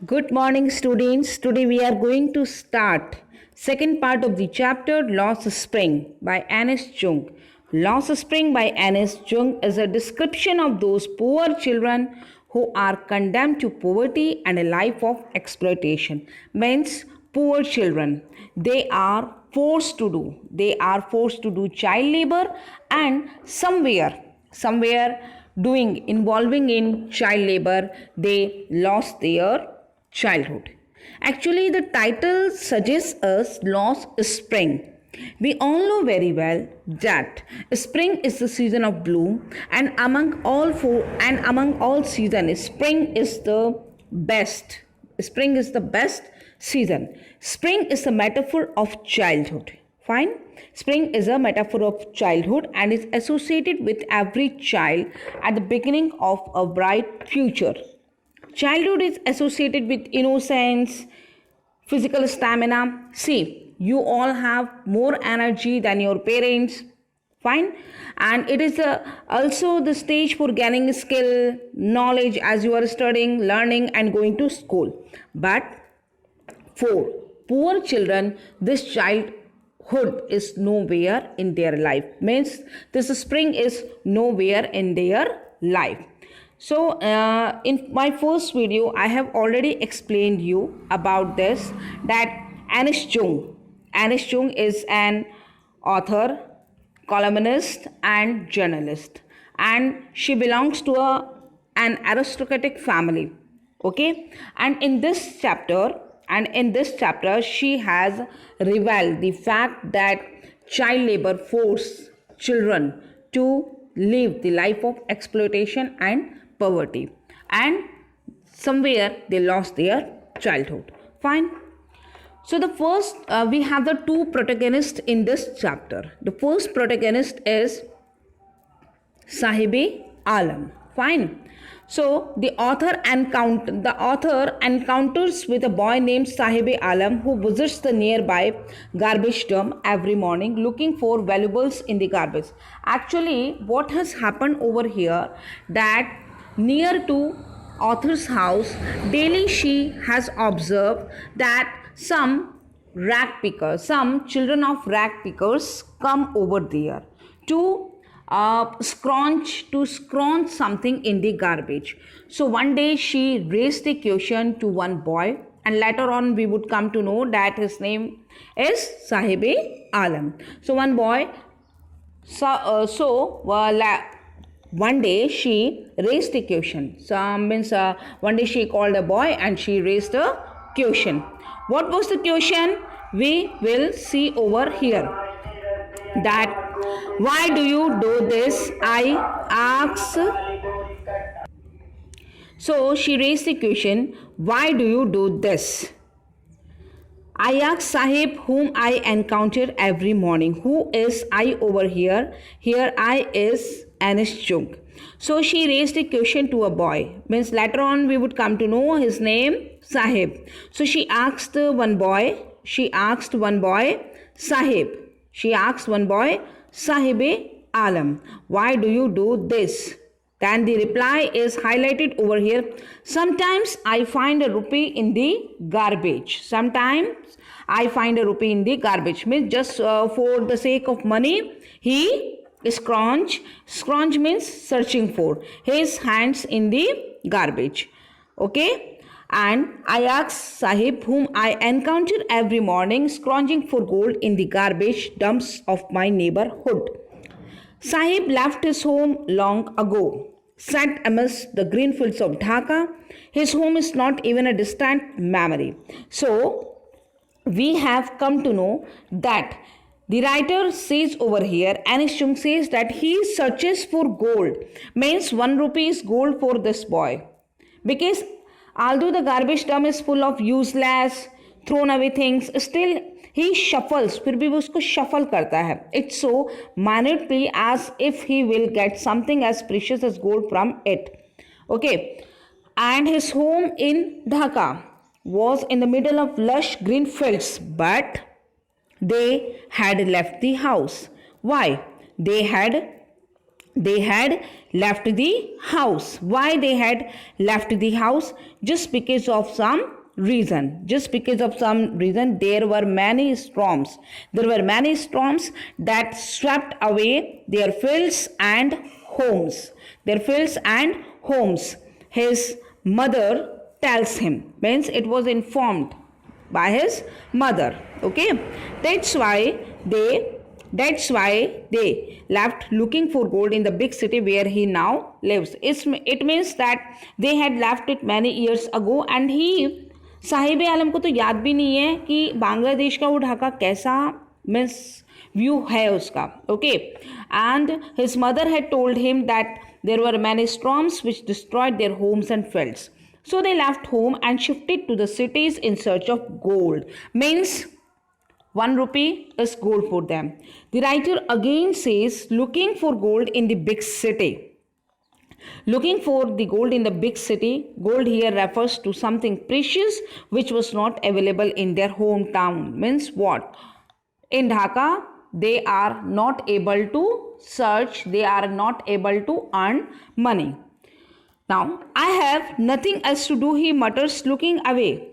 Good morning, students. Today we are going to start second part of the chapter Lost Spring by Ernest Jung. Lost Spring by Ernest Jung is a description of those poor children who are condemned to poverty and a life of exploitation. Means poor children. They are forced to do. They are forced to do child labor and somewhere doing involving in child labor they lost their childhood. Actually, the title suggests us lost spring. We all know very well that spring is the season of bloom, and among all seasons, spring is the best. Spring is the best season. Spring is a metaphor of childhood. Fine. Spring is a metaphor of childhood and is associated with every child at the beginning of a bright future. Childhood is associated with innocence, physical stamina. See, you all have more energy than your parents. Fine. And it is also the stage for gaining skill, knowledge as you are studying, learning, and going to school. But for poor children, this childhood is nowhere in their life. Means this spring is nowhere in their life. So in my first video, I have already explained you about this that Ernest Jung is an author, columnist and journalist, and she belongs to an aristocratic family. Okay, and in this chapter she has revealed the fact that child labor force children to live the life of exploitation and poverty, and somewhere they lost their childhood. Fine. So the first we have the two protagonists in this chapter. The first protagonist is Sahibi Alam. Fine. So the author encounters with a boy named Sahibi Alam who visits the nearby garbage dump every morning looking for valuables in the garbage. Actually, what has happened over here that near to author's house, daily she has observed that some children of rag pickers come over there to scrounge something in the garbage. So one day she raised the question to one boy, and later on we would come to know that his name is Sahibi Alam. So one day she raised a question. One day she called a boy and she raised a question. What was the question? We will see over here. That why do you do this? I asked. So she raised the question, why do you do this? I asked Sahib, whom I encounter every morning. Who is I over here? Here I is Ernest Jung. So she raised a question to a boy. Means later on we would come to know his name Sahib. So she asked one boy, Sahib. She asked one boy, Sahibi Alam, why do you do this? Then the reply is highlighted over here. Sometimes I find a rupee in the garbage. Means just for the sake of money, he scrounge means searching for his hands in the garbage. Okay. And I asked Sahib, whom I encounter every morning, scrounging for gold in the garbage dumps of my neighborhood. Sahib left his home long ago, sat amidst the green fields of Dhaka. His home is not even a distant memory. So, we have come to know that the writer says over here, Ernest Jung says that he searches for gold, means 1 rupee is gold for this boy. Because although the garbage dump is full of useless, thrown away things, still he shuffles, फिर भी वो उसको shuffle करता है. It's so minutely as if he will get something as precious as gold from it. Okay. And his home in Dhaka was in the middle of lush green fields, but they had left the house. Why? They had they had left the house. Why they had left the house? Just because of some reason. Just because of some reason, there were many storms. There were many storms that swept away their fields and homes. Their fields and homes. His mother tells him, means it was informed by his mother. Okay, that's why they left looking for gold in the big city where he now lives. It means that they had left it many years ago, and he Sahib आलम को तो याद भी नहीं है कि बांग्लादेश का वो ढाका कैसा मीन्स व्यू है उसका. Okay, and his mother had told him that there were many storms which destroyed their homes and fields. So they left home and shifted to the cities in search of gold. Means 1 rupee is gold for them. The writer again says looking for gold in the big city. Looking for the gold in the big city. Gold here refers to something precious which was not available in their hometown. Means what? In Dhaka, they are not able to search, they are not able to earn money. Now, I have nothing else to do, he mutters, looking away.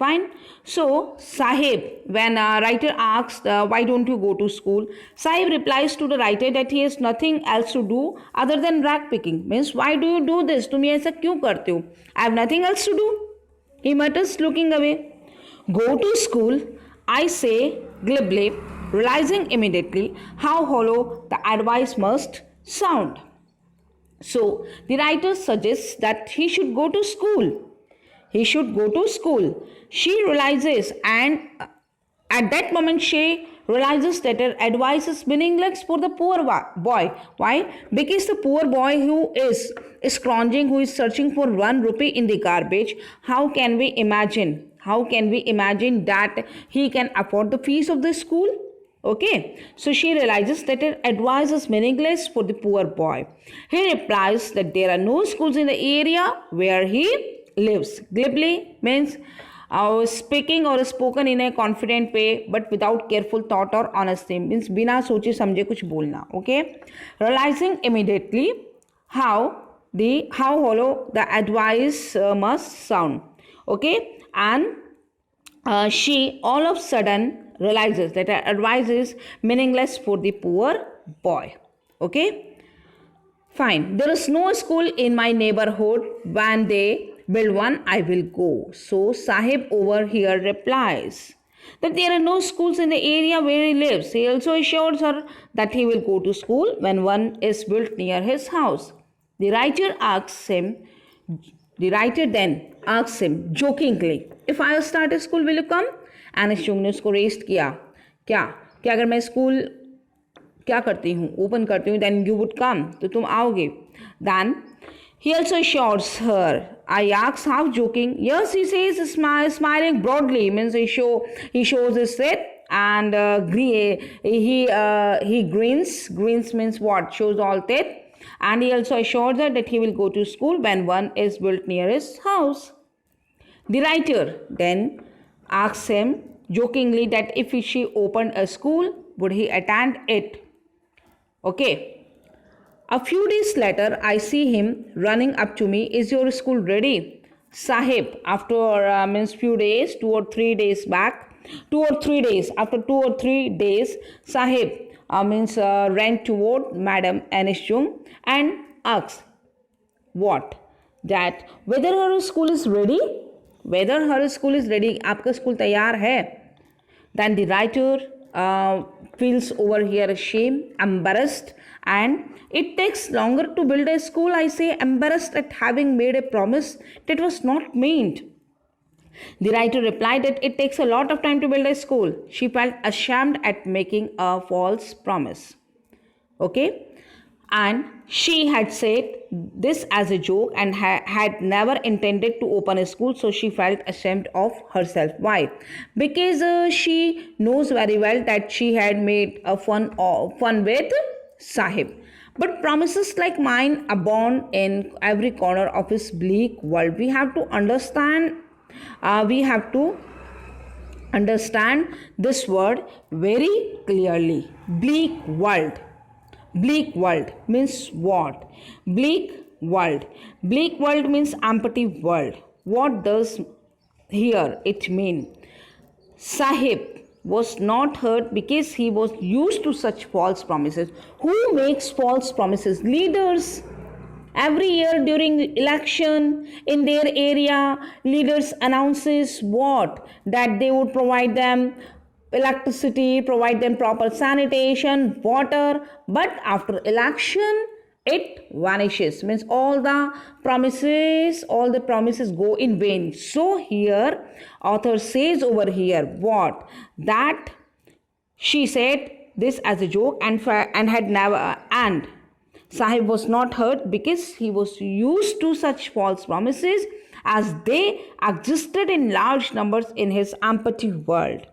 Fine. So, Sahib, when a writer asks, why don't you go to school? Sahib replies to the writer that he has nothing else to do other than rag picking. Means, why do you do this? तुम ये ऐसा क्यों करते हो? I have nothing else to do. He mutters, looking away. Go to school, I say glibly, realizing immediately how hollow the advice must sound. So, the writer suggests that he should go to school. He should go to school. She realizes, and at that moment she realizes that her advice is meaningless for the poor boy. Why? Because the poor boy who is scrounging, who is searching for 1 rupee in the garbage, how can we imagine that he can afford the fees of the school? Okay, so she realizes that her advice is meaningless for the poor boy. He replies that there are no schools in the area where he lives. Glibly means speaking or spoken in a confident way but without careful thought or honesty. Means बिना सोचे समझे कुछ बोलना. Okay, realizing immediately how hollow the advice must sound. Okay, and she all of a sudden realizes that her advice is meaningless for the poor boy. Okay, fine. There is no school in my neighborhood. When they build one, I will go. So Sahib over here replies that there are no schools in the area where he lives. He also assures her that he will go to school when one is built near his house. The writer then asks him jokingly, if I start a school, will you come? Anees Jung ने उसको rest किया. क्या अगर मैं school क्या करती हूँ, open करती हूँ, देन यू वुड कम, तो तुम आओगे. Then he also assures her. I ask half joking. Yes, he says, smiling broadly. Means he shows his teeth and he grins. Grins means what? Shows all teeth. And he also assures her that he will go to school when one is built near his house. The writer then asks him jokingly that if she opened a school, would he attend it? Okay. A few days later, I see him running up to me. Is your school ready? Sahib, after means few days, 2 or 3 days back, 2 or 3 days, after 2 or 3 days, Sahib ran toward Madam Anis Jung and asked, what? That whether her school is ready? Whether her school is ready, आपका school तैयार है. Then the writer feels over here ashamed, embarrassed, and it takes longer to build a school. I say embarrassed at having made a promise that was not made. The writer replied that it takes a lot of time to build a school. She felt ashamed at making a false promise. Okay, and she had said this as a joke and had never intended to open a school, so she felt ashamed of herself. Why? Because she knows very well that she had made a fun with Sahib. But promises like mine abound in every corner of this bleak world. We have to understand this word very clearly. Bleak world. Bleak world means what? Bleak world. Bleak world means empty world. What does here it mean? Sahib was not hurt because he was used to such false promises. Who makes false promises? Leaders. Every year during election in their area, leaders announces what? That they would provide them electricity, provide them proper sanitation, water, but after election it vanishes. Means all the promises go in vain. So here author says over here what? That she said this as a joke and had never and Sahib was not hurt because he was used to such false promises as they existed in large numbers in his empty world.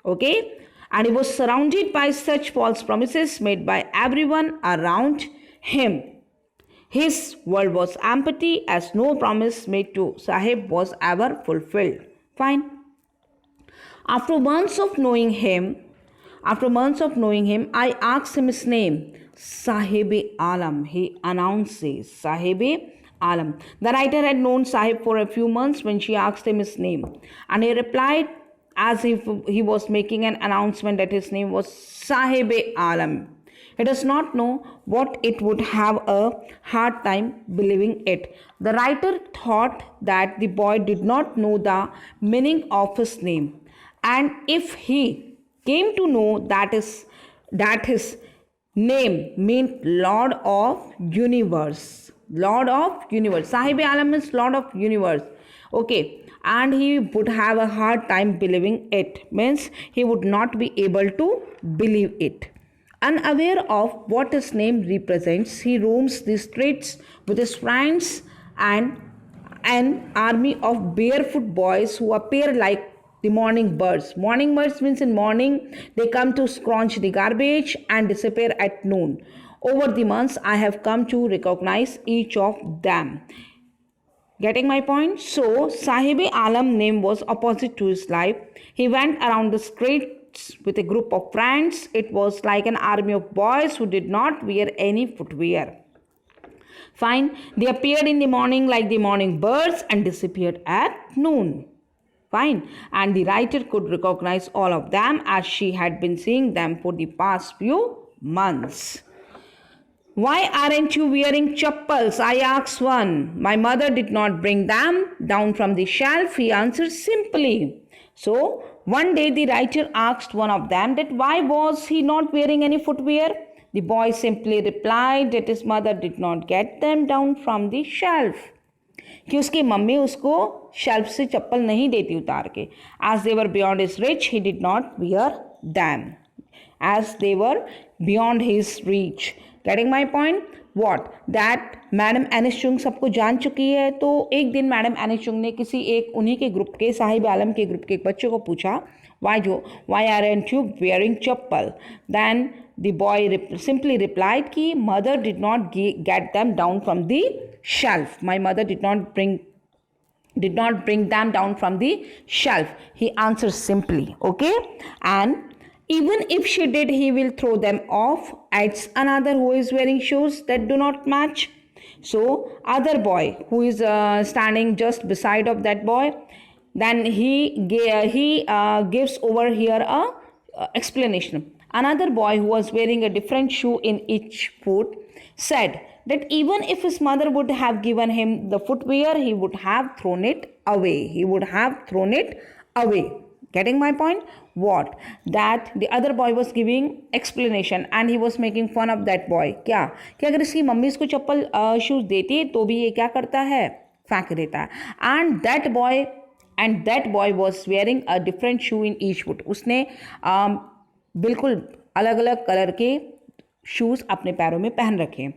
Okay? And he was surrounded by such false promises made by everyone around him. His world was empty as no promise made to Sahib was ever fulfilled. Fine. After months of knowing him, I asked him his name. Sahib-e-Alam, he announces. Sahib-e-Alam. The writer had known Sahib for a few months when she asked him his name. And he replied as if he was making an announcement that his name was Sahib-e-Alam. He does not know what it would have a hard time believing it. The writer thought that the boy did not know the meaning of his name. And if he came to know that his name meant Lord of Universe. Lord of Universe. Sahib-e-Alam is Lord of Universe. Okay. And he would have a hard time believing it. Means he would not be able to believe it. Unaware of what his name represents, he roams the streets with his friends and an army of barefoot boys who appear like the morning birds. Morning birds means in morning they come to scrounge the garbage and disappear at noon. Over the months, I have come to recognize each of them. Getting my point? So, Sahib-e-Alam name was opposite to his life. He went around the streets with a group of friends. It was like an army of boys who did not wear any footwear. Fine. They appeared in the morning like the morning birds and disappeared at noon. Fine. And the writer could recognize all of them as she had been seeing them for the past few months. Why aren't you wearing chappals? I asked one. My mother did not bring them down from the shelf, he answered simply. So, one day the writer asked one of them that why was he not wearing any footwear? The boy simply replied that his mother did not get them down from the shelf. कि उसकी mummy उसको shelf से चप्पल नहीं देती उतार के. As they were beyond his reach, he did not wear them. As they were beyond his reach. Getting my point? What? That madam Anees Chung सबको जान चुकी है. तो एक दिन मैडम एनिस चुंग ने किसी एक उन्हीं के ग्रुप के साहिब-ए-आलम के ग्रुप के एक बच्चे को पूछा why aren't you wearing chappal? Then the boy simply replied कि mother did not get them down from the shelf. My mother did not bring them down from the shelf. He answers simply. Okay? And even if she did, he will throw them off. Adds another who is wearing shoes that do not match. So, other boy who is standing just beside of that boy, then he gives over here a explanation. Another boy who was wearing a different shoe in each foot said that even if his mother would have given him the footwear, he would have thrown it away. Getting my point? What? That the other boy was giving explanation and he was making fun of that boy. क्या कि अगर इसकी mummy इसको चप्पल shoes देती है तो भी ये क्या करता है? फेंक देता है. And that boy was wearing a different shoe in each foot. उसने बिल्कुल अलग अलग कलर के शूज अपने पैरों में पहन रखे हैं.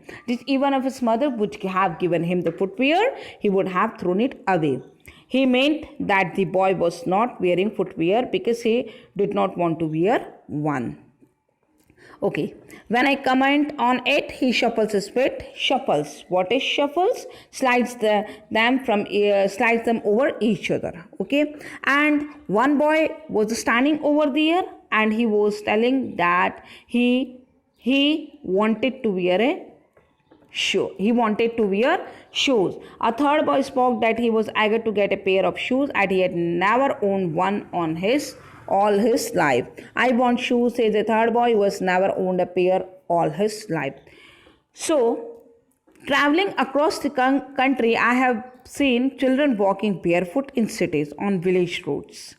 Even if his mother would have given him the footwear, he would have thrown it away. He meant that the boy was not wearing footwear because he did not want to wear one. Okay. When I comment on it, he shuffles his feet. Shuffles. What is shuffles? Slides them over each other. Okay. And one boy was standing over there and he was telling that he he wanted to wear a shoe. He wanted to wear shoes. A third boy spoke that he was eager to get a pair of shoes and he had never owned one on his all his life. I want shoes, says a third boy who has never owned a pair all his life. So, traveling across the country, I have seen children walking barefoot in cities on village roads.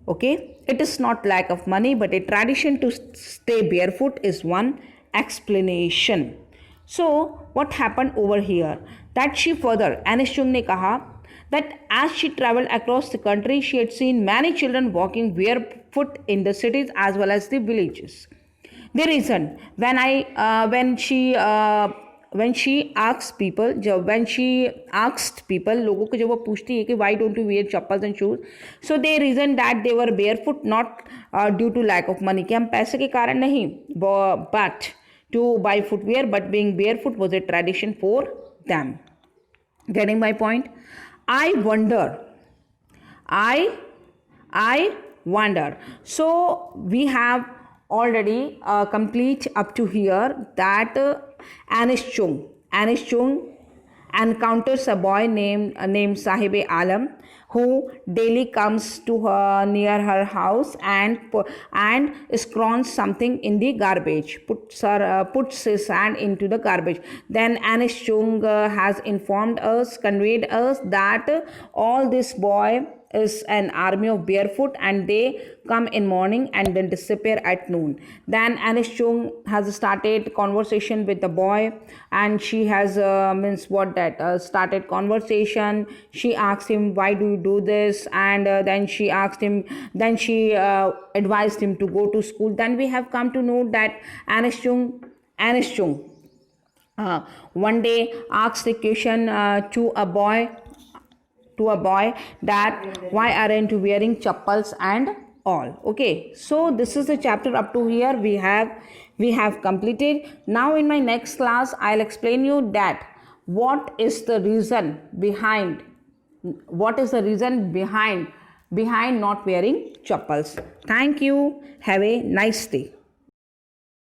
Okay, it is not lack of money, but a tradition to stay barefoot is one explanation. So, what happened over here? That she further, Anis Chung ne kaha that as she traveled across the country, she had seen many children walking barefoot in the cities as well as the villages. The reason when she asked people, लोगों को जब वो पूछती है कि why don't you wear chappals and shoes, so they reason that they were barefoot not due to lack of money, कि हम पैसे के कारण नहीं, but to buy footwear, but being barefoot was a tradition for them. Getting my point? I wonder. So we have already complete up to here that Anis Chung encounters a boy named Sahibe Alam, who daily comes to her near her house and scrawns something in the garbage, puts his hand into the garbage. Then Anis Chung has conveyed us that all this boy is an army of barefoot and they come in morning and then disappear at noon. Then Anis Chung has started conversation with the boy and she has started conversation. She asked him, why do you do this? And then she advised him to go to school. Then we have come to know that Anis Chung one day asked the question to a boy that why aren't you wearing chappals and all. Okay, so this is the chapter up to here we have completed. Now in my next class I'll explain you that what is the reason behind not wearing chappals. Thank you. Have a nice day.